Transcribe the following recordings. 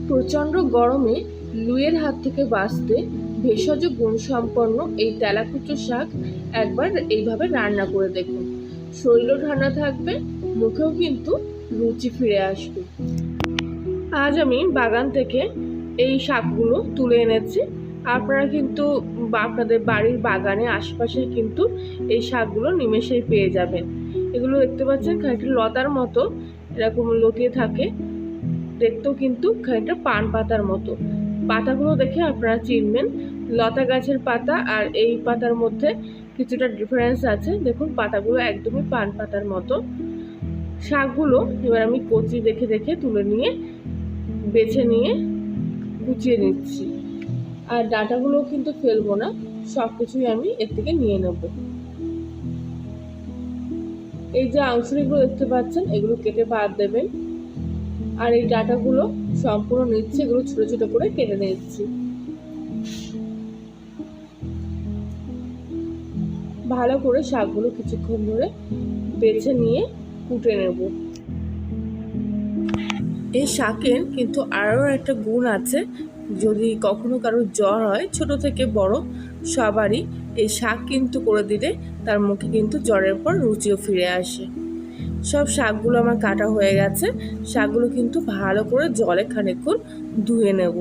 প্রচণ্ড গরমে লুয়ের হাত থেকে বাঁচতে ভেষজ গুণসম্পন্ন এই তেলাকুচো শাক একবার এইভাবে রান্না করে দেখুন। শরীরও ঠান্ডা থাকবে, মুখেও কিন্তু রুচি ফিরে আসবে। আজ আমি বাগান থেকে এই শাকগুলো তুলে এনেছি। আপনারা কিন্তু আপনাদের বাড়ির বাগানে আশেপাশে কিন্তু এই শাকগুলো নিমেষেই পেয়ে যাবেন। এগুলো দেখতে পাচ্ছেন খানিকটা লতার মতো এরকম লতিয়ে থাকে, দেখতেও কিন্তু খানিকটা পান পাতার মতো। পাতাগুলো দেখে আপনারা চিনবেন লতা গাছের পাতা আর এই পাতার মধ্যে কিছুটা ডিফারেন্স আছে। দেখুন পাতাগুলো একদমই পান পাতার মতো। শাকগুলো এবার আমি কচি দেখে দেখে তুলে নিয়ে বেছে নিয়ে কুচিয়ে নিচ্ছি। আর ডাঁটাগুলো কিন্তু ফেলবো না, সব কিছুই আমি এর থেকে নিয়ে নেব। এই যে আংশিকগুলো দেখতে পাচ্ছেন এগুলো কেটে বাদ দেবেন। আর এই ডাঁটাগুলো সম্পূর্ণ নিচ্ছি, এগুলো ছোট ছোট করে কেটে নিচ্ছি। ভালো করে শাকগুলো কিছুক্ষণ ধরে বেছে নিয়ে কুটে নেব। এই শাকের কিন্তু আরও একটা গুণ আছে, যদি কখনো কারো জ্বর হয় ছোট থেকে বড় সবারই এই শাক কিন্তু করে দিলে তার মুখে কিন্তু জ্বরের পর রুচিও ফিরে আসে। সব শাকগুলো আমার কাটা হয়ে গেছে। শাকগুলো কিন্তু ভালো করে জলে খানিকক্ষণ ধুয়ে নেব।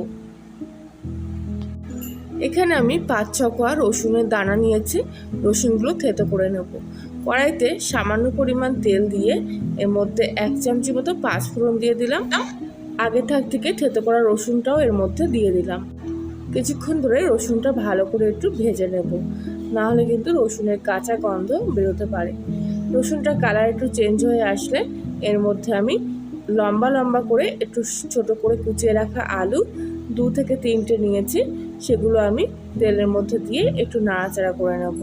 এখানে আমি 5-6 কোয়া রসুনের দানা নিয়েছি। রসুনগুলো থেতো করে নেব। কড়াইতে সামান্য পরিমাণ তেল দিয়ে এর মধ্যে 1 চামচি মতো পাঁচফোড়ন দিয়ে দিলাম। আগে থেকে থেতো করা রসুনটাও এর মধ্যে দিয়ে দিলাম। কিছুক্ষণ ধরে রসুনটা ভালো করে একটু ভেজে নেব, না হলে কিন্তু রসুনের কাঁচা গন্ধ বেরোতে পারে। রসুনটা কালার একটু চেঞ্জ হয়ে আসলে এর মধ্যে আমি লম্বা লম্বা করে একটু ছোট করে কুচিয়ে রাখা আলু 2 থেকে 3টে নিয়েছি, সেগুলো আমি তেলের মধ্যে দিয়ে একটু নাড়াচাড়া করে নেব।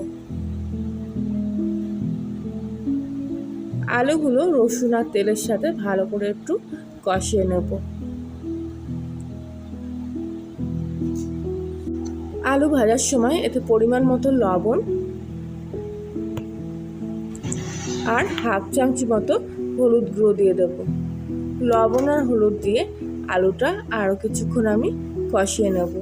আলুগুলো রসুন আর তেলের সাথে ভালো করে একটু কষিয়ে নেব। আলু ভাজার সময় এতে পরিমাণ মতো লবণ আর 1/2 চামচি মতো হলুদ গুঁড়ো দিয়ে দেব। লবণ আর হলুদ দিয়ে আলুটা আরও কিছুক্ষণ আমি কষিয়ে নেব।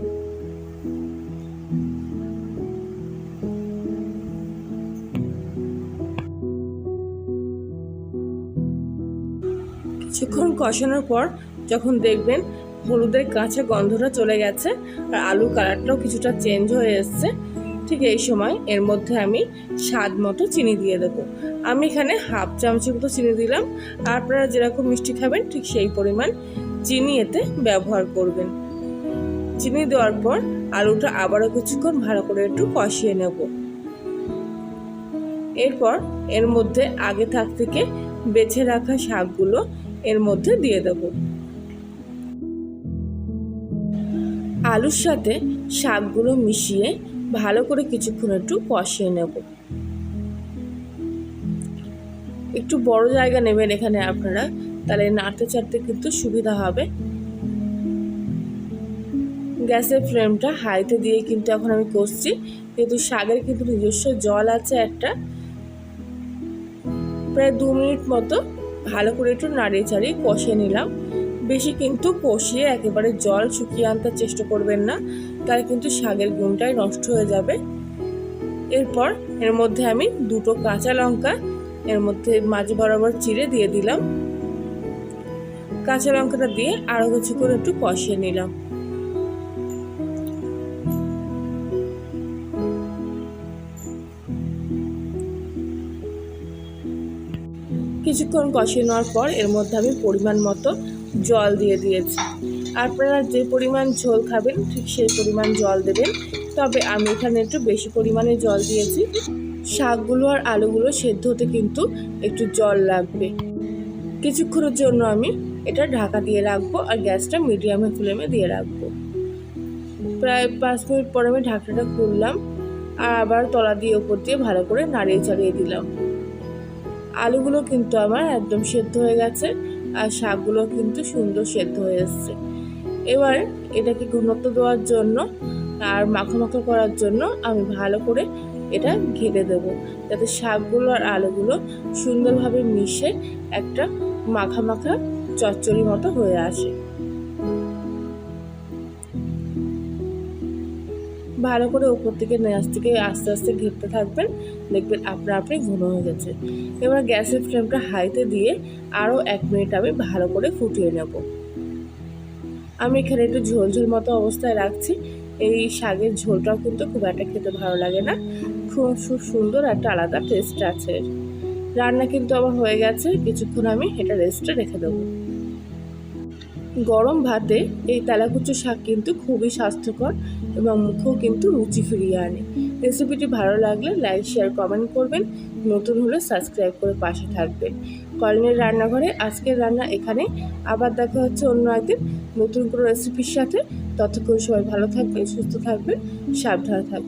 কিছুক্ষণ কষানোর পর যখন দেখবেন হলুদের কাঁচা গন্ধটা চলে গেছে আর আলুর কালারটাও কিছুটা চেঞ্জ হয়ে এসছে, ঠিক এই সময় এর মধ্যে আমি স্বাদ মতো চিনি দিয়ে দেবো। আমি এখানে 1/2 চামচি মতো চিনি দিলাম। আপনারা যেরকম মিষ্টি খাবেন ঠিক সেই পরিমাণ চিনি এতে ব্যবহার করবেন। চিনি দেওয়ার পর আলুটা আবারও কিছুক্ষণ ভালো করে একটু কষিয়ে নেব। এরপর এর মধ্যে আগে থেকে বেছে রাখা শাকগুলো এর মধ্যে দিয়ে দেব। আলুর সাথে শাকগুলো মিশিয়ে ভালো করে কিছুক্ষণ একটু কষিয়ে নেব। একটু বড় জায়গা নেবেন এখানে আপনারা, তাহলে নাড়তে চাড়তে কিন্তু সুবিধা হবে। গ্যাসের ফ্লেমটা হাইতে দিয়ে কিন্তু এখন আমি কষছি, কিন্তু শাকের কিন্তু নিজস্ব জল আছে একটা। প্রায় 2 মিনিট মতো ভালো করে একটু নাড়িয়ে চাড়িয়ে কষিয়ে নিলাম। বেশি কিন্তু কষিয়ে একেবারে জল শুকিয়ে আনতে চেষ্টা করবেন না, তাহলে কিন্তু শাকের গুণটাই নষ্ট হয়ে যাবে। এরপর এর মধ্যে আমি 2টো কাঁচা লঙ্কা এর মধ্যে মাঝ বরাবর চিড়ে দিয়ে দিলাম। কাঁচা লঙ্কাটা দিয়ে আরও কিছু করে একটু কষিয়ে নিলাম। কিছুক্ষণ কষিয়ে নেওয়ার পর এর মধ্যে আমি পরিমাণ মতো জল দিয়ে দিয়েছি। আপনারা যে পরিমাণ ঝোল খাবেন ঠিক সেই পরিমাণ জল দেবেন, তবে আমি এখানে একটু বেশি পরিমাণে জল দিয়েছি। শাকগুলো আর আলুগুলো সেদ্ধ হতে কিন্তু একটু জল লাগবে। কিছুক্ষণের জন্য আমি এটা ঢাকা দিয়ে রাখবো আর গ্যাসটা মিডিয়াম ফ্লেমে দিয়ে রাখবো। প্রায় 5 মিনিট পরে আমি ঢাকনাটা খুললাম আর আবার তলা দিয়ে ওপর দিয়ে ভালো করে নাড়িয়ে চাড়িয়ে দিলাম। আলুগুলো কিন্তু আমার একদম সেদ্ধ হয়ে গেছে আর শাকগুলো কিন্তু সুন্দর সেদ্ধ হয়ে এসছে। এবার এটাকে ঘনত্ব দেওয়ার জন্য আর মাখা মাখা করার জন্য আমি ভালো করে এটা ঘেটে দেব, যাতে শাকগুলো আর আলুগুলো সুন্দরভাবে মিশে একটা মাখা মাখা চচ্চড়ি মতো হয়ে আসে। ভালো করে উপর থেকে নিচ থেকে আস্তে আস্তে ঘেরতে থাকবেন, দেখবেন আপনা আপনি ঘন হয়ে গেছে। এবার গ্যাসের ফ্লেমটা হাইতে দিয়ে আরও 1 মিনিট আমি ভালো করে ফুটিয়ে নেব। আমি এখানে একটু ঝোল ঝোল মতো অবস্থায় রাখছি। এই শাকের ঝোলটাও কিন্তু খুব একটা খেতে ভালো লাগে না, খুব সুন্দর একটা আলাদা টেস্ট আছে। রান্না কিন্তু আমার হয়ে গেছে, কিছুক্ষণ আমি এটা রেস্টে রেখে দেবো। গরম ভাতে এই তেলাকুচো শাক কিন্তু খুবই স্বাস্থ্যকর এবং মুখেও কিন্তু রুচি ফিরিয়ে আনে। রেসিপিটি ভালো লাগলে লাইক, শেয়ার, কমেন্ট করবেন। নতুন হলে সাবস্ক্রাইব করে পাশে থাকবেন। কলিনের রান্নাঘরে আজকের রান্না এখানে। আবার দেখা হচ্ছে অন্য একদিন নতুন কোনো রেসিপির সাথে। ততক্ষণ সবাই ভালো থাকবেন, সুস্থ থাকবেন, সাবধানে থাকবেন।